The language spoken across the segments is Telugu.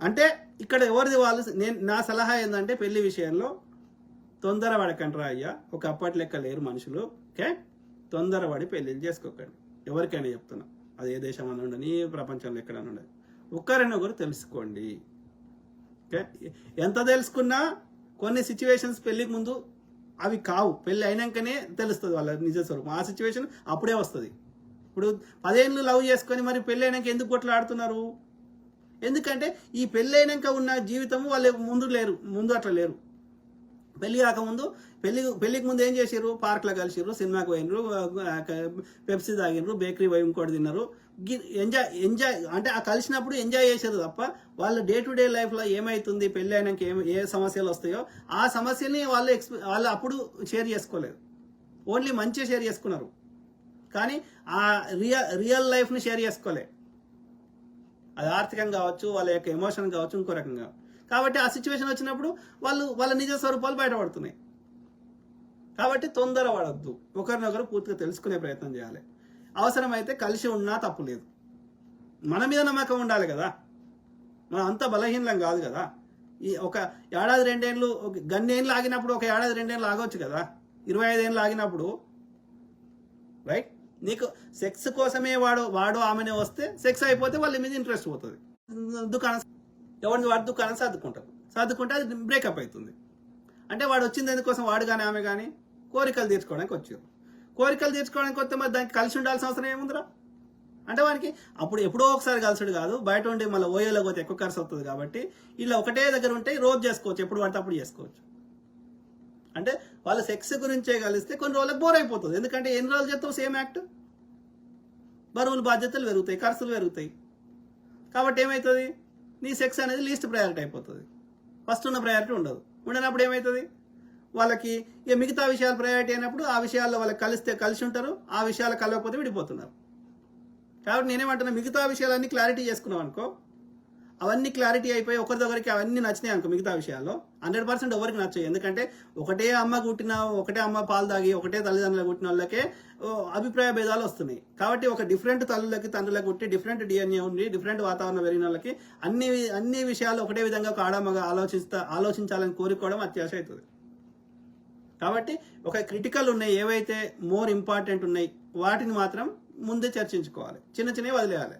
అంటే ఇక్కడ ఎవరిది వాళ్ళు, నా సలహా ఏంటంటే పెళ్లి విషయంలో తొందర పడకండి అయ్యా. ఒక అప్పటి లెక్క లేరు మనుషులు. ఓకే, తొందరపడి పెళ్లిళ్ళు చేసుకోకండి. ఎవరికైనా చెప్తున్నా, అది ఏ దేశం అని ఉండని, ప్రపంచంలో ఎక్కడైనా ఉండదు. ఒకరినొకరు తెలుసుకోండి. ఓకే, ఎంత తెలుసుకున్నా కొన్ని సిచ్యువేషన్స్ పెళ్లికి ముందు అవి కావు, పెళ్లి అయినాకనే తెలుస్తుంది వాళ్ళ నిజ స్వరూపం. ఆ సిచ్యువేషన్ అప్పుడే వస్తుంది. ఇప్పుడు 10 ఏళ్ళు లవ్ చేసుకొని మరి పెళ్లి అయినాక ఎందుకు కొట్లాడుతున్నారు? ఎందుకంటే ఈ పెళ్లి అయినాక ఉన్న జీవితం వాళ్ళు ముందు అట్లా లేరు. పెళ్లి కాకముందు పెళ్లికి ముందు ఏం చేసారు? పార్క్లో కలిసిర్రు, సినిమాకి పోయినరు, పెప్సీ తాగినరు, బేకరీ పోయి ఇంకోటి తిన్నారు. ఎంజాయ్ అంటే ఆ కలిసినప్పుడు ఎంజాయ్ చేశారు తప్ప వాళ్ళ డే టు డే లైఫ్లో ఏమవుతుంది, పెళ్లి అయినాక ఏ సమస్యలు వస్తాయో ఆ సమస్యని వాళ్ళు అప్పుడు షేర్ చేసుకోలేదు. ఓన్లీ మంచిగా షేర్ చేసుకున్నారు, కానీ ఆ రియల్ లైఫ్ని షేర్ చేసుకోలే. అది ఆర్థికంగా కావచ్చు, వాళ్ళ యొక్క ఎమోషన్ కావచ్చు, ఇంకో రకంగా. కాబట్టి ఆ సిచ్యువేషన్ వచ్చినప్పుడు వాళ్ళ నిజ స్వరూపాలు బయటపడుతున్నాయి. కాబట్టి తొందర పడద్దు, ఒకరినొకరు పూర్తిగా తెలుసుకునే ప్రయత్నం చేయాలి. అవసరమైతే కలిసి ఉన్నా తప్పు లేదు. మన మీద నమ్మకం ఉండాలి కదా, మనం అంత బలహీనం కాదు కదా. ఈ ఒక ఏడాది 2 ఏళ్ళు, గన్నేళ్ళు ఆగినప్పుడు ఒక ఏడాది 2 ఏళ్ళు ఆగవచ్చు కదా. 25 ఏళ్ళు ఆగినప్పుడు రైట్, నీకు సెక్స్ కోసమే వాడు ఆమెనే వస్తే సెక్స్ అయిపోతే వాళ్ళ మీద ఇంట్రెస్ట్ పోతుంది. ఎవరిని వాడు దుకాణం సర్దుకుంటే అది బ్రేకప్ అవుతుంది. అంటే వాడు వచ్చింది ఎందుకోసం, వాడు కానీ ఆమె కానీ కోరికలు తీర్చుకోవడానికి వచ్చారు. కోరికలు తీర్చుకోవడానికి వస్తే మరి దానికి కలిసి ఉండాల్సిన అవసరం ఏముందిరా? అంటే వానికి అప్పుడు ఎప్పుడో ఒకసారి కలిసిడు కాదు, బయట ఉండి మళ్ళీ ఓయోలో పోతే ఎక్కువ ఖర్చు అవుతుంది. కాబట్టి ఇలా ఒకటే దగ్గర ఉంటే రోజు చేసుకోవచ్చు, ఎప్పుడు పడితే అప్పుడు చేసుకోవచ్చు. అంటే వాళ్ళ సెక్స్ గురించే కలిస్తే కొన్ని రోజులకు బోర్ అయిపోతుంది. ఎందుకంటే ఎన్ని రోజులు చేస్తావు సేమ్ యాక్ట్, బరువులు బాధ్యతలు పెరుగుతాయి, ఖర్చులు పెరుగుతాయి. కాబట్టి ఏమవుతుంది, నీ సెక్స్ అనేది లీస్ట్ ప్రయారిటీ అయిపోతుంది, ఫస్ట్ ఉన్న ప్రయారిటీ ఉండదు. ఉండనప్పుడు ఏమవుతుంది, వాళ్ళకి ఇక మిగతా విషయాలు ప్రయారిటీ అయినప్పుడు ఆ విషయాల్లో వాళ్ళకి కలిసి ఉంటారు, ఆ విషయాలు కలవకపోతే విడిపోతున్నారు. కాబట్టి నేనేమంటున్నా, మిగతా విషయాలన్నీ క్లారిటీ చేసుకున్నాం అనుకో, అవన్నీ క్లారిటీ అయిపోయి ఒకరిదొకరికి అవన్నీ నచ్చినాయి అనుకో, మిగతా విషయాల్లో 100% ఎవరికి నచ్చాయి. ఎందుకంటే ఒకటే అమ్మ పాలు తాగి ఒకటే తల్లిదండ్రులు పుట్టిన వాళ్ళకే అభిప్రాయ భేదాలు వస్తున్నాయి. కాబట్టి ఒక డిఫరెంట్ తల్లులకి తండ్రులకు పుట్టి డిఫరెంట్ డిఎన్ఏ ఉండి డిఫరెంట్ వాతావరణం పెరిగిన వాళ్ళకి అన్ని విషయాలు ఒకటే విధంగా ఒక ఆడమగా ఆలోచించాలని కోరుకోవడం అత్యాశ అవుతుంది. కాబట్టి ఒక క్రిటికల్ ఉన్నాయి, ఏవైతే మోర్ ఇంపార్టెంట్ ఉన్నాయి వాటిని మాత్రం ముందే చర్చించుకోవాలి, చిన్నవి వదిలేయాలి.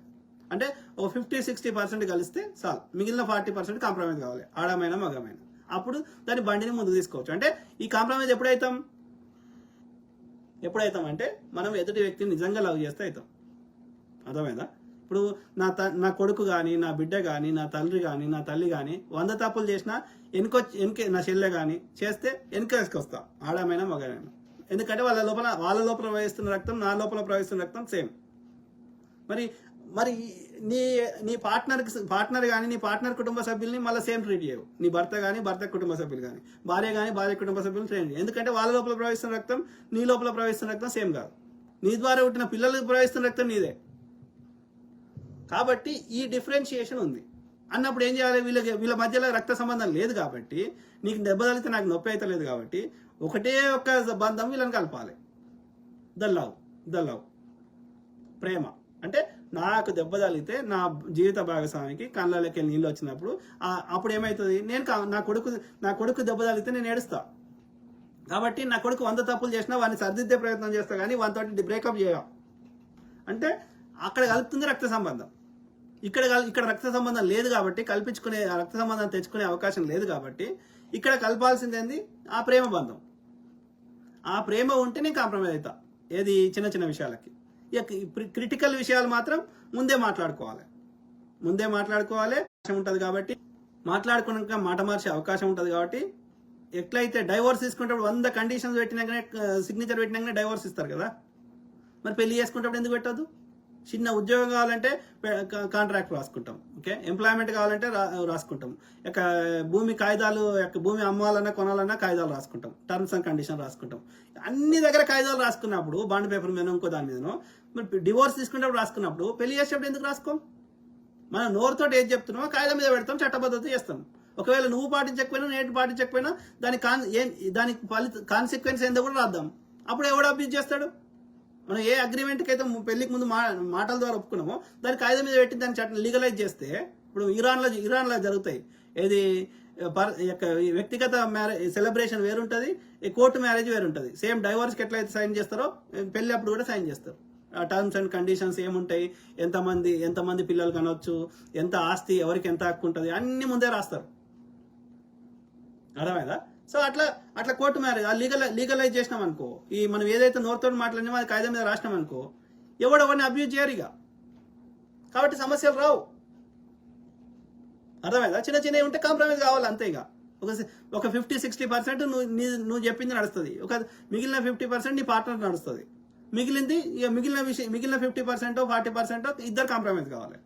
అంటే ఒక 50-60% కలిస్తే చాలు, మిగిలిన 40% కాంప్రమైజ్ కావాలి, ఆడమైనా మగమైనా. అప్పుడు దాని బండిని ముందు తీసుకోవచ్చు. అంటే ఈ కాంప్రమైజ్ ఎప్పుడైతాం అంటే మనం ఎదుటి వ్యక్తిని నిజంగా లవ్ చేస్తే అవుతాం. అర్థమైందా? ఇప్పుడు నా కొడుకు కానీ, నా బిడ్డ కానీ, నా తండ్రి కానీ, నా తల్లి కానీ 100 తప్పులు చేసినా వెనకే నా చెల్లె కానీ చేస్తే వెనకేసుకొస్తా, ఆడమైనా మగమైనా. ఎందుకంటే వాళ్ళ లోపల ప్రవహిస్తున్న రక్తం, నా లోపల ప్రవహిస్తున్న రక్తం సేమ్. మరి నీ పార్ట్నర్ కానీ, నీ పార్ట్నర్ కుటుంబ సభ్యుల్ని మళ్ళీ సేమ్ ట్రీట్ చేయవు. నీ భర్త కుటుంబ సభ్యులు కానీ, భార్య కుటుంబ సభ్యులు ట్రీట్ చేయవు. ఎందుకంటే వాళ్ళ లోపల ప్రవహిస్తున్న రక్తం, నీ లోపల ప్రవహిస్తున్న రక్తం సేమ్ కాదు. నీ ద్వారా పుట్టిన పిల్లలకు ప్రవహిస్తున్న రక్తం నీదే. కాబట్టి ఈ డిఫరెన్షియేషన్ ఉంది అన్నప్పుడు ఏం చేయాలి, వీళ్ళ మధ్యలో రక్త సంబంధం లేదు కాబట్టి, నీకు దెబ్బ తగిలితే నాకు నొప్పి అయితే లేదు కాబట్టి ఒకటే ఒక్క బంధం వీళ్ళని కలపాలి. ద లవ్ ప్రేమ. అంటే నాకు దెబ్బ తగిలితే నా జీవిత భాగస్వామికి కళ్ళలోకి నీళ్ళు వచ్చినప్పుడు అప్పుడు ఏమవుతుంది, నా కొడుకు దెబ్బ తగిలితే నేను ఏడుస్తా. కాబట్టి నా కొడుకు 100 తప్పులు చేసినా వాడిని సరిదిద్దే ప్రయత్నం చేస్తా, కానీ వాటితో బ్రేకప్ చేయ. అంటే అక్కడ కలుపుతుంది రక్త సంబంధం, ఇక్కడ రక్త సంబంధం లేదు కాబట్టి, కల్పించుకునే రక్త సంబంధం తెచ్చుకునే అవకాశం లేదు కాబట్టి ఇక్కడ కలపాల్సింది ఏంది, ఆ ప్రేమ బంధం. ఆ ప్రేమ ఉంటే నేను కాంప్రమైజ్ అవుతా, ఏది చిన్న విషయాలకి. ఇక క్రిటికల్ విషయాలు మాత్రం ముందే మాట్లాడుకోవాలి ఉంటుంది. కాబట్టి మాట్లాడుకున్నాక మాట మార్చే అవకాశం ఉంటుంది. కాబట్టి ఎట్లయితే డైవోర్స్ తీసుకునేటప్పుడు 100 కండిషన్స్ పెట్టినాకనే, సిగ్నేచర్ పెట్టినాకనే డైవోర్స్ ఇస్తారు కదా. మరి పెళ్లి చేసుకునేటప్పుడు ఎందుకు పెట్టద్దు? చిన్న ఉద్యోగం కావాలంటే కాంట్రాక్ట్ రాసుకుంటాం, ఓకే, ఎంప్లాయ్మెంట్ కావాలంటే రాసుకుంటాం, భూమి అమ్మాలన్నా కొనాలన్నా కాగితాలు రాసుకుంటాం, టర్మ్స్ అండ్ కండిషన్ రాసుకుంటాం. అన్ని దగ్గర కాగితాలు రాసుకున్నప్పుడు, బాండ్ పేపర్ మీద ఇంకో దాని మీదనో, మరి డివోర్స్ తీసుకునేటప్పుడు రాసుకున్నప్పుడు పెళ్లి చేసేటప్పుడు ఎందుకు రాసుకోం? మనం నోరుతో ఏది చెప్తున్నామో కాగితం మీద పెడతాం, చట్టబద్ధత చేస్తాం. ఒకవేళ నువ్వు పాటించకపోయినా, నేను పాటించకపోయినా దానికి కాన్సిక్వెన్స్ ఏందో కూడా రాద్దాం. అప్పుడు ఎవడు అబ్యూజ్ చేస్తాడు? మనం ఏ అగ్రిమెంట్కి అయితే పెళ్లికి ముందు మాటల ద్వారా ఒప్పుకున్నామో దాన్ని కాగితం మీద పెట్టి దాన్ని లీగలైజ్ చేస్తే ఇప్పుడు ఇరాన్లో జరుగుతాయి. ఏది వ్యక్తిగత మ్యారేజ్ సెలబ్రేషన్ వేరుంటుంది, కోర్టు మ్యారేజ్ వేరుంటుంది. సేమ్ డైవర్స్కి ఎట్లయితే సైన్ చేస్తారో పెళ్లి అప్పుడు కూడా సైన్ చేస్తారు. టర్మ్స్ అండ్ కండిషన్స్ ఏముంటాయి, ఎంతమంది పిల్లలు కనవచ్చు, ఎంత ఆస్తి, ఎవరికి ఎంత హక్కు ఉంటుంది, అన్ని ముందే రాస్తారు. అర్థమైందా? సో అట్లా కోర్టు మ్యారేజ్ లీగలైజ్ చేసినాం అనుకో, ఈ మనం ఏదైతే నోరుతో మాట్లాడినామో అది కాగితం మీద రాసినాం అనుకో, ఎవడెవరిని అబ్యూజ్ చేయరు ఇక. కాబట్టి సమస్యలు రావు. అర్థమైందా? చిన్నవి ఉంటే కాంప్రమైజ్ కావాలి అంతే. ఇక ఒక 50-60% నువ్వు చెప్పింది నడుస్తుంది, మిగిలిన 50% నీ పార్ట్నర్ నడుస్తుంది. మిగిలిన 50% 40% ఇద్దరు కాంప్రమైజ్ కావాలి.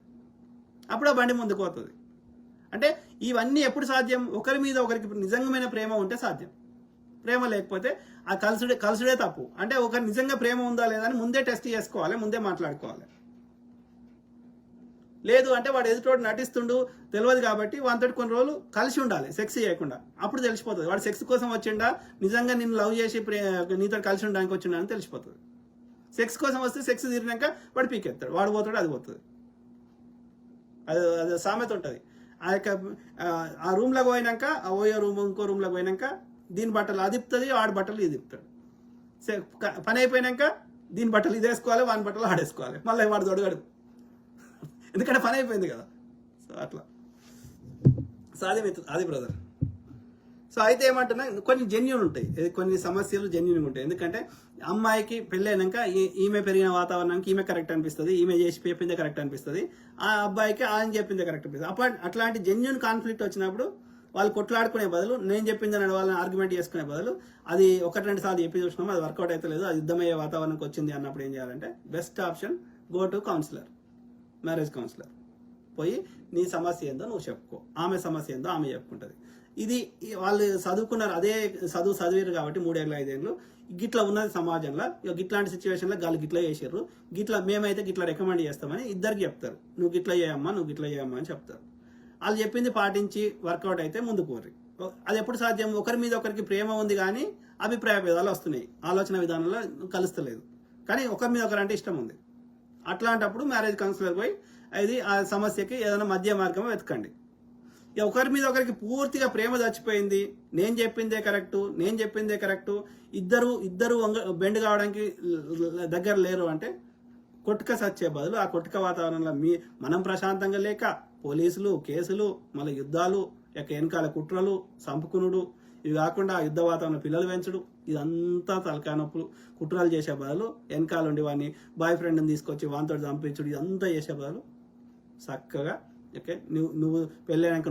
అప్పుడు ఆ బండి ముందుకు పోతుంది. అంటే ఇవన్నీ ఎప్పుడు సాధ్యం? ఒకరి మీద ఒకరికి నిజంగామైన ప్రేమ ఉంటే సాధ్యం. ప్రేమ లేకపోతే ఆ కలుసుడే తప్పు. అంటే ఒకరి నిజంగా ప్రేమ ఉందా లేదా అని ముందే టెస్ట్ చేసుకోవాలి, ముందే మాట్లాడుకోవాలి. లేదు అంటే వాడు ఎదుటోడు నటిస్తుండు తెలియదు కాబట్టి వాంతటి కొన్ని రోజులు కలిసి ఉండాలి, సెక్స్ చేయకుండా. అప్పుడు తెలిసిపోతుంది వాడు సెక్స్ కోసం వచ్చిండా, నిజంగా నిన్ను లవ్ చేసి నీతో కలిసి ఉండడానికి వచ్చిండా అని తెలిసిపోతుంది. సెక్స్ కోసం వస్తే సెక్స్ తీరినాక వాడు పీకెత్తాడు, వాడు పోతాడు, అది పోతుంది. అది సామెత ఉంటుంది. ఆ రూమ్లోకి పోయినాక, ఆ ఓయో రూమ్ ఇంకో రూమ్లోకి పోయినాక దీని బట్టలు అది తిప్పుతుంది, వాడి బట్టలు ఇది తిప్పుతాడు. పని అయిపోయినాక దీని బట్టలు ఇది వేసుకోవాలి, వాని బట్టలు ఆడేసుకోవాలి, మళ్ళీ వాడు దొడగడు, ఎందుకంటే పని అయిపోయింది కదా. సో అట్లా అది బ్రదర్. సో అయితే ఏమంటున్నా, కొన్ని జెన్యూన్ ఉంటాయి, కొన్ని సమస్యలు జెన్యూన్గా ఉంటాయి. ఎందుకంటే అమ్మాయికి పెళ్ళైనాక ఈమె పెరిగిన వాతావరణానికి ఈమె కరెక్ట్ అనిపిస్తుంది, ఈమె చేసి చెప్పిందే కరెక్ట్ అనిపిస్తుంది, ఆ అబ్బాయికి ఆయన చెప్పిందే కరెక్ట్ అనిపిస్తుంది. అట్లాంటి జెన్యూన్ కాన్ఫ్లిక్ట్ వచ్చినప్పుడు వాళ్ళు కొట్లాడుకునే బదులు, నేను చెప్పిందని వాళ్ళని ఆర్గ్యుమెంట్ చేసుకునే బదులు, అది 1-2 సార్లు చెప్పి చూసినాము, అది వర్కౌట్ అయితే లేదు, అది యుద్ధమయ్యే వాతావరణంకి వచ్చింది అన్నప్పుడు ఏం చేయాలంటే best option go to counsellor, marriage counsellor. పోయి నీ సమస్య ఏందో నువ్వు చెప్పుకో, ఆమె సమస్య ఏందో ఆమె చెప్పుకుంటుంది. ఇది వాళ్ళు చదువుకున్నారు, అదే చదివారు కాబట్టి 3 ఏళ్ళు 5 ఏళ్ళు గిట్లా ఉన్నది సమాజంలో. గిట్లాంటి సిచ్యువేషన్లో గాలి గిట్లా చేసారు, మేమైతే గిట్లా రికమెండ్ చేస్తామని ఇద్దరికి చెప్తారు. నువ్వు గిట్లా చేయమ్మా అని చెప్తారు. వాళ్ళు చెప్పింది పాటించి వర్కౌట్ అయితే ముందుకు పోరు. అది ఎప్పుడు సాధ్యం? ఒకరి మీద ఒకరికి ప్రేమ ఉంది కానీ అభిప్రాయ భేదాలు వస్తున్నాయి, ఆలోచన విధానంలో కలుస్తలేదు, కానీ ఒకరి మీద ఒకరంటే ఇష్టం ఉంది. అట్లాంటప్పుడు మ్యారేజ్ కౌన్సిలర్ పోయి ఆ సమస్యకి ఏదైనా మధ్య మార్గం వెతకండి. ఒకరి మీద ఒకరికి పూర్తిగా ప్రేమ చచ్చిపోయింది, నేను చెప్పిందే కరెక్టు, ఇద్దరు బెండ్ కావడానికి దగ్గర లేరు అంటే కొట్టుక సచ్చే బదులు ఆ కొట్టుక వాతావరణంలో మనం ప్రశాంతంగా లేక పోలీసులు, కేసులు, మళ్ళీ యుద్ధాలు, వెనకాల కుట్రలు, సంపుకునుడు, ఇవి కాకుండా యుద్ధ వాతావరణం పిల్లలు పెంచుడు, ఇదంతా తలకాయ నొప్పులు. కుట్రలు చేసే బదులు వెనకాల ఉండి వాడిని బాయ్ ఫ్రెండ్ని తీసుకొచ్చి వానితో చంపించుడు, ఇదంతా చేసే బదులు చక్కగా నువ్వు పెళ్ళైనాక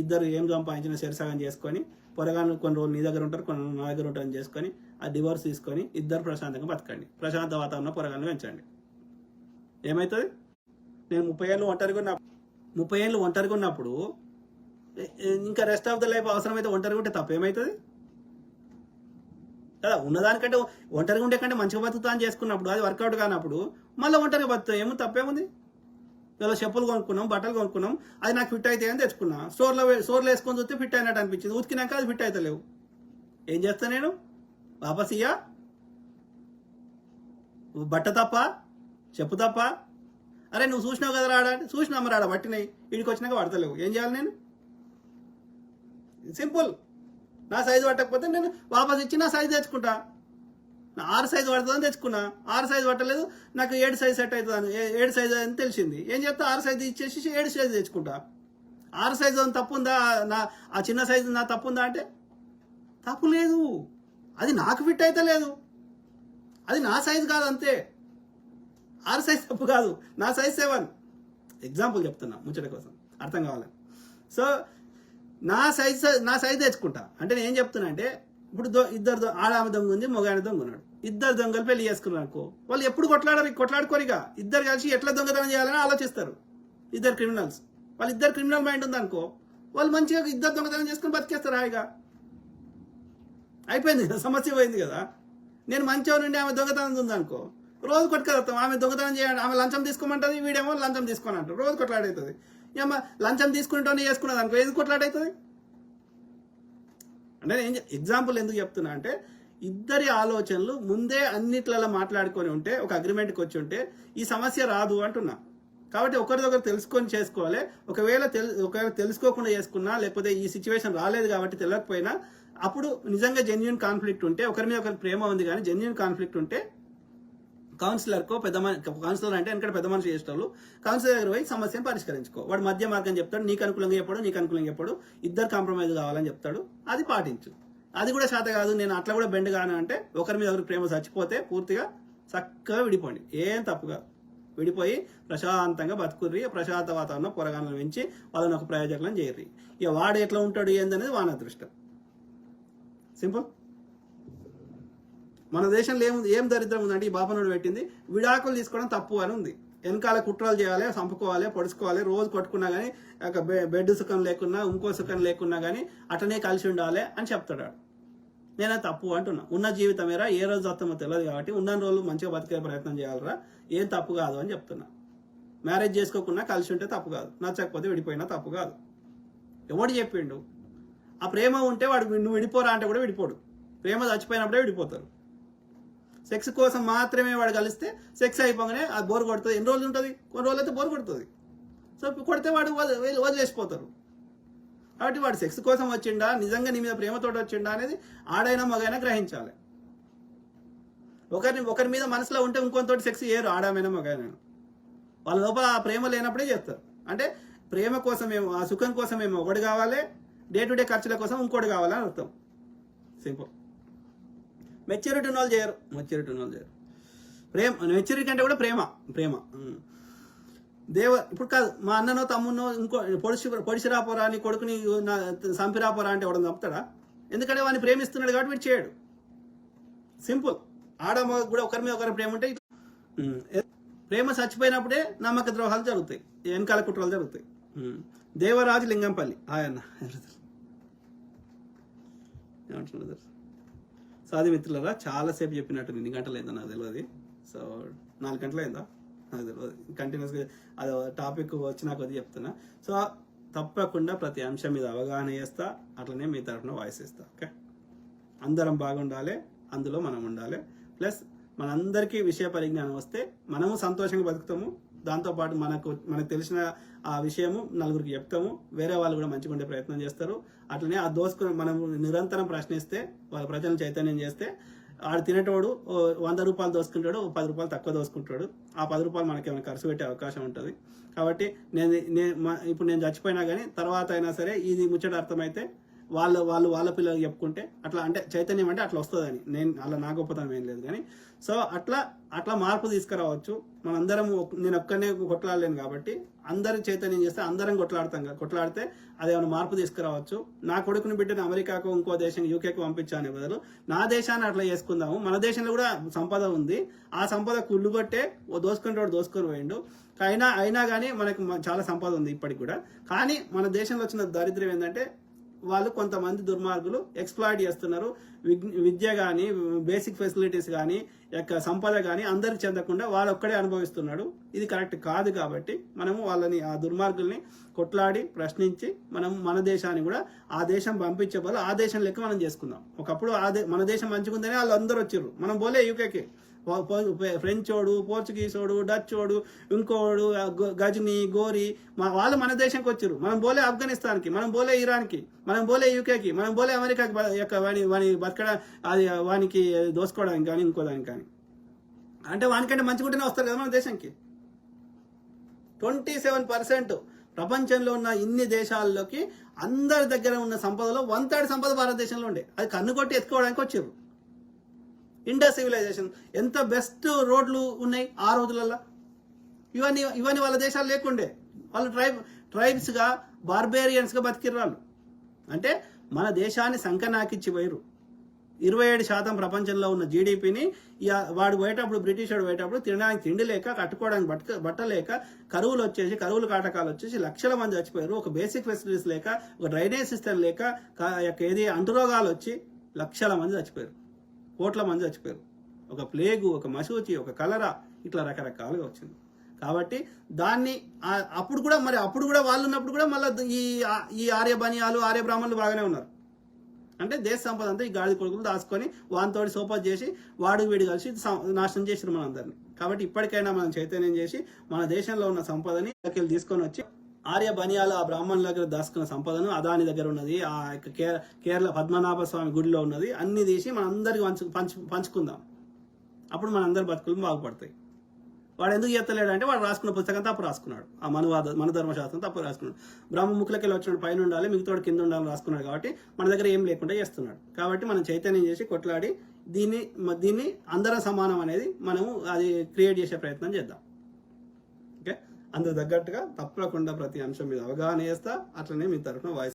ఇద్దరు ఏం సంపాదించిన సరిసగం చేసుకొని, పొరగాను కొన్ని రోజులు నీ దగ్గర ఉంటారు, కొన్ని నా దగ్గర ఉంటారని చేసుకొని ఆ డివోర్స్ తీసుకొని ఇద్దరు ప్రశాంతంగా బతకండి, ప్రశాంత వాతావరణం పొరగాలను పెంచండి. ఏమవుతుంది? నేను 30 ఏళ్ళు ఒంటరిగా ఉన్నప్పుడు ఇంకా రెస్ట్ ఆఫ్ ద లైఫ్ అవసరమైతే ఒంటరిగా ఉంటే తప్పేమవుతుంది కదా? ఉన్నదానికంటే ఒంటరిగా ఉండే కంటే మంచిగా బతుకుతా అని చేసుకున్నప్పుడు, అది వర్కౌట్ కానప్పుడు మళ్ళీ ఒంటరిగా బతుకుతా, ఏమో తప్పేముంది? ఇలా చెప్పులు కొనుక్కున్నాం, బట్టలు కొనుక్కున్నాం, అది నాకు ఫిట్ అయితే అని తెచ్చుకున్నా, స్టోర్లో వేసుకొని చూస్తే ఫిట్ అయినట్టు అనిపించింది, ఉతికినాక అది ఫిట్ అయితే లేవు, ఏం చేస్తా నేను? వాపస్ ఇయ్యా? బట్ట తప్ప, చెప్పు తప్ప? అరే నువ్వు చూసినావు కదా రాడా, చూసినా మరి ఆడ పట్టినాయి, వీడికి వచ్చినాక పడతలేవు, ఏం చేయాలి నేను? సింపుల్. నా సైజు పట్టకపోతే నేను వాపస్ ఇచ్చి నా సైజు తెచ్చుకుంటా. 6 సైజు పడుతుందని తెచ్చుకున్నా, 6 సైజు పట్టలేదు, నాకు 7 సైజు సెట్ అవుతుంది, 7 సైజు అని తెలిసింది, ఏం చెప్తా? 6 సైజు ఇచ్చేసి 7 సైజు తెచ్చుకుంటా. 6 సైజు అని తప్పు ఉందా? ఆ చిన్న సైజు నా తప్పు ఉందా అంటే తప్పు లేదు, అది నాకు ఫిట్ అయితే లేదు, అది నా సైజు కాదు అంతే. 6 సైజు తప్పు కాదు, నా సైజ్ 7. ఎగ్జాంపుల్ చెప్తున్నా ముచ్చట కోసం అర్థం కావాలని. సో నా సైజ్ తెచ్చుకుంటా అంటే నేను ఏం చెప్తున్నా అంటే, ఇప్పుడు ఇద్దరు ఆడామె దొంగ ఉంది, మొగాయన దొంగ ఉన్నాడు, ఇద్దరు దొంగలు పెళ్లి చేసుకున్నారు అనుకో, వాళ్ళు ఎప్పుడు కొట్లాడుకోరిగా, ఇద్దరు కలిసి ఎట్లా దొంగతనం చేయాలని ఆలోచిస్తారు. ఇద్దరు క్రిమినల్స్, వాళ్ళిద్దరు క్రిమినల్ మైండ్ ఉంది అనుకో, వాళ్ళు మంచిగా ఇద్దరు దొంగతనం చేసుకుని బతికేస్తారు హాయిగా, అయిపోయింది కదా, సమస్య పోయింది కదా. నేను మంచిగా నుండి ఆమె దొంగతనం ఉంది అనుకో, రోజు కొట్టుకెళ్తాం, ఆమె దొంగతనం చేయండి, ఆమె లంచం తీసుకోమంటుంది, వీడేమో లంచం తీసుకోని అంటారు, రోజు కొట్లాడవుతుంది. ఏమో లంచం తీసుకుంటూనే చేసుకున్నది అనుకో, ఏది కొట్లాడవుతుంది అంటే. నేను ఎగ్జాంపుల్ ఎందుకు చెప్తున్నా అంటే, ఇద్దరి ఆలోచనలు ముందే అన్నిట్లలో మాట్లాడుకొని ఉంటే, ఒక అగ్రిమెంట్కి వచ్చి ఉంటే ఈ సమస్య రాదు అంటున్నా. కాబట్టి ఒకరిదొకరు తెలుసుకొని చేసుకోవాలి. ఒకవేళ తెలుసుకోకుండా చేసుకున్నా, లేకపోతే ఈ సిచ్యువేషన్ రాలేదు కాబట్టి తెలియకపోయినా, అప్పుడు నిజంగా జెన్యున్ కాన్ఫ్లిక్ట్ ఉంటే, ఒకరి మీద ఒకరి ప్రేమ ఉంది కానీ జెన్యున్ కాన్ఫ్లిక్ట్ ఉంటే కౌన్సిలర్కో కౌన్సిలర్ అంటే ఎందుకంటే పెద్ద మనిషి చేసేవాళ్ళు, కౌన్సిలర్ దగ్గర పోయి సమస్యను పరిష్కరించుకో. వాడు మధ్య మార్గం చెప్తాడు, నీకు అనుకూలంగా చెప్పాడు, నీకు అనుకూలంగా చెప్పాడు, ఇద్దరు కాంప్రమైజ్ కావాలని చెప్తాడు, అది పాటించు. అది కూడా శాత కాదు, నేను అట్లా కూడా బెండ్ కాను అంటే ఒకరి మీద ఒకరి ప్రేమ చచ్చిపోతే పూర్తిగా చక్కగా విడిపోండి, ఏం తప్పుగా విడిపోయి ప్రశాంతంగా బతుకుర్రి. ప్రశాంత వాతావరణం పొరగాలను పెంచి వాళ్ళని ఒక ప్రయోజకులను చేయర్రి. ఇక వాడు ఎట్లా ఉంటాడు ఏందనేది వాని అదృష్టం. సింపుల్. మన దేశంలో ఏం దరిద్రం ఉందంటే, ఈ బాపనోడు పెట్టింది విడాకులు తీసుకోవడం తప్పు అని ఉంది. వెనకాల కుట్రలు చేయాలి, చంపుకోవాలి, పొడుచుకోవాలి, రోజు కొట్టుకున్నా కానీ బెడ్ సుఖం లేకున్నా, ఇంకో సుఖం లేకున్నా కానీ అట్లనే కలిసి ఉండాలి అని చెప్తాడు. నేనే తప్పు అంటున్నా. ఉన్న జీవితమేరా, ఏ రోజు వస్తామో తెలియదు కాబట్టి ఉన్న రోజులు మంచిగా బతికే ప్రయత్నం చేయాలరా, ఏం తప్పు కాదు అని చెప్తున్నా. మ్యారేజ్ చేసుకోకుండా కలిసి ఉంటే తప్పు కాదు, నచ్చకపోతే విడిపోయినా తప్పు కాదు. ఎవడు చెప్పిండు? ఆ ప్రేమ ఉంటే వాడు నువ్వు విడిపోరా అంటే కూడా విడిపోడు. ప్రేమ చచ్చిపోయినప్పుడే విడిపోతారు. సెక్స్ కోసం మాత్రమే వాడు కలిస్తే సెక్స్ అయిపోగానే అది బోర్ కొడుతుంది. ఎన్ని రోజులు ఉంటుంది? కొన్ని రోజులు అయితే బోర్ కొడుతుంది. సో కొడితే వాడు వదిలేసిపోతారు. కాబట్టి వాడు సెక్స్ కోసం వచ్చిండా, నిజంగా నీ మీద ప్రేమతో వచ్చిండా అనేది ఆడైనా మగైనా గ్రహించాలి. ఒకరి మీద మనసులో ఉంటే ఇంకొంతోటి సెక్స్ చేయరు, ఆడమైనా మగైనా. వాళ్ళ లోపల ఆ ప్రేమ లేనప్పుడే చేస్తారు. అంటే ప్రేమ కోసమేమో, ఆ సుఖం కోసమేమో ఒకటి కావాలి, డే టు డే ఖర్చుల కోసం ఇంకోటి కావాలని అర్థం. సింపుల్. మెచ్యూరిటీ ఉన్నోళ్ళు చేయరు. మెచ్యూరిటీ అంటే కూడా ప్రేమ. ఇప్పుడు కాదు, మా అన్ననో తమ్మునో ఇంకో పొడిచిరాపోరా అని కొడుకుని సంపిరాపోరా అంటే ఎవడని చంపుతాడా? ఎందుకంటే వాడిని ప్రేమిస్తున్నాడు కాబట్టి వీడు చేయడు. సింపుల్. ఆడమో కూడా ఒకరి మీద ఒకరి ప్రేమ ఉంటే, ప్రేమ చచ్చిపోయినప్పుడే నమ్మక ద్రోహాలు జరుగుతాయి, వెనకాల కుట్రలు జరుగుతాయి. దేవరాజు లింగంపల్లి ఆయన ఏమంటున్నారు? సాది మిత్రులరా, చాలాసేపు చెప్పినట్టు 2 గంటలు అయిందా నాకు తెలియదు. సో 4 గంటలు అయిందా నాకు తెలియదు. కంటిన్యూస్గా అది టాపిక్ వచ్చినా కొద్దిగా చెప్తున్నా. సో తప్పకుండా ప్రతి అంశం మీద అవగాహన చేస్తా, అట్లనే మీ తరఫున వాయిస్ ఇస్తా. ఓకే, అందరం బాగుండాలి, అందులో మనం ఉండాలి. ప్లస్ మనందరికీ విషయ పరిజ్ఞానం వస్తే మనము సంతోషంగా బతుకుతాము. దాంతోపాటు మనకు తెలిసిన ఆ విషయము నలుగురికి చెప్తాము, వేరే వాళ్ళు కూడా మంచిగా ఉండే ప్రయత్నం చేస్తారు. అట్లనే ఆ మనం నిరంతరం ప్రశ్నిస్తే, వాళ్ళ ప్రజలను చైతన్యం చేస్తే, ఆడు తినేటోడు 100 రూపాయలు దోసుకుంటాడు, 10 రూపాయలు తక్కువ దోసుకుంటాడు. ఆ 10 రూపాయలు మనకి ఏమైనా ఖర్చు పెట్టే అవకాశం ఉంటుంది. కాబట్టి ఇప్పుడు నేను చచ్చిపోయినా కానీ తర్వాత అయినా సరే ఇది ముచ్చట అర్థమైతే వాళ్ళ పిల్లలు చెప్పుకుంటే, అట్లా అంటే చైతన్యం అంటే అట్లా వస్తుందని, నేను అలా నా గొప్పతనం ఏం లేదు కానీ. సో అట్లా మార్పు తీసుకురావచ్చు. మనందరం, నేను ఒక్కనే కొట్లాడలేను కాబట్టి అందరు చైతన్యం చేస్తే అందరం కొట్లాడితే అదేమైనా మార్పు తీసుకురావచ్చు. నా కొడుకుని బిడ్డను అమెరికాకు, ఇంకో దేశం యూకేకి పంపించానే బదులు నా దేశాన్ని అట్లా చేసుకుందాము. మన దేశంలో కూడా సంపద ఉంది, ఆ సంపద కుళ్ళుగొట్టే దోసుకొని పోయిండు. అయినా కానీ మనకు చాలా సంపద ఉంది ఇప్పటికి కూడా. కానీ మన దేశంలో వచ్చిన దరిద్రం ఏంటంటే, వాళ్ళు కొంతమంది దుర్మార్గులు ఎక్స్ప్లాయిట్ చేస్తున్నారు. విద్య కానీ, బేసిక్ ఫెసిలిటీస్ కానీ, సంపద కానీ అందరికి చెందకుండా వాళ్ళు ఒక్కడే అనుభవిస్తున్నాడు. ఇది కరెక్ట్ కాదు. కాబట్టి మనము వాళ్ళని, ఆ దుర్మార్గుల్ని కొట్లాడి ప్రశ్నించి మన దేశాన్ని కూడా ఆ దేశం పంపించే బదులు ఆ దేశం లెక్క మనం చేసుకుందాం. ఒకప్పుడు మన దేశం మంచిగా ఉందనే వాళ్ళు అందరూ వచ్చారు. మనం పోలే యూకేకి, ఫ్రెంచోడు, పోర్చుగీసోడు, డచ్చోడు, ఇంకోడు, గజని, గోరి, వాళ్ళు మన దేశానికి వచ్చారు. మనం పోలే ఆఫ్ఘనిస్తాన్కి, మనం పోలే ఇరాన్కి, మనం పోలే యూకేకి, మనం పోలే అమెరికాకి వాని బతకడా, అది వానికి దోసుకోవడానికి కానీ ఇంకోదానికి కానీ. అంటే వానికంటే మంచిగుంటేనే వస్తారు కదా మన దేశానికి. 27% ప్రపంచంలో ఉన్న ఇన్ని దేశాల్లోకి అందరి దగ్గర ఉన్న సంపదలో 1/3 సంపద భారతదేశంలో ఉండే. అది కన్ను కొట్టి ఎత్తుకోవడానికి వచ్చారు. ఇండస్ సివిలైజేషన్, ఎంత బెస్ట్ రోడ్లు ఉన్నాయి ఆ రోజులలో. ఇవన్నీ వాళ్ళ దేశాలు లేకుండే. వాళ్ళు ట్రైబ్స్గా, బార్బేరియన్స్గా బతికిర్రు వాళ్ళు. అంటే మన దేశాన్ని సంకనాకిచ్చి పోయారు. 27% ప్రపంచంలో ఉన్న జీడిపిని వాడు పోయేటప్పుడు, బ్రిటిష్ వాడు పోయేటప్పుడు తినడానికి తిండి లేక, కట్టుకోవడానికి బట్టలేక, కరువులు కాటకాలు వచ్చేసి లక్షల మంది చచ్చిపోయారు. ఒక బేసిక్ ఫెసిలిటీస్ లేక, ఒక డ్రైనేజ్ సిస్టమ్ లేక, అంటురోగాలు వచ్చి లక్షల మంది చచ్చిపోయారు, కోట్ల మంది చచ్చిపోయారు. ఒక ప్లేగు, ఒక మశూచి, ఒక కలరా, ఇట్లా రకరకాలుగా వచ్చింది. కాబట్టి దాన్ని అప్పుడు కూడా వాళ్ళు ఉన్నప్పుడు కూడా మళ్ళీ ఈ ఆర్య బనియాలు, ఆర్య బ్రాహ్మణులు బాగానే ఉన్నారు. అంటే దేశ సంపద అంతా ఈ గాడి కొడుకులు దాచుకొని వానితోటి సోపత్ చేసి వాడు వీడి కలిసి నాశనం చేసారు మనందరినీ. కాబట్టి ఇప్పటికైనా మనం చైతన్యం చేసి మన దేశంలో ఉన్న సంపదని ఇక్కడికి తీసుకొని వచ్చి ఆర్య బనియాల ఆ బ్రాహ్మణుల దగ్గర దాచుకున్న సంపదను అదాని దగ్గర ఉన్నది, ఆ యొక్క కేరళ పద్మనాభ స్వామి గుడిలో ఉన్నది, అన్ని తీసి మనందరికి పంచుకుందాం. అప్పుడు మనందరి బతుకులు బాగుపడతాయి. వాడు ఎందుకు చేస్తలేడు అంటే వాడు రాసుకున్న పుస్తకం తప్పు రాసుకున్నాడు, ఆ మన ధర్మశాస్త్రం తప్పు రాసుకున్నాడు. బ్రహ్మముఖులకి వచ్చిన పైన ఉండాలి, మిగతాడు కింద ఉండాలని రాసుకున్నాడు. కాబట్టి మన దగ్గర ఏం లేకుండా చేస్తున్నాడు. కాబట్టి మనం చైతన్యం చేసి కొట్లాడి దీన్ని అందరం సమానం అనేది మనము అది క్రియేట్ చేసే ప్రయత్నం చేద్దాం. ఓకే, అందుకు తగ్గట్టుగా తప్పకుండా ప్రతి అంశం మీద అవగాహన చేస్తా. అట్లనే మీ తరఫున వాయిస్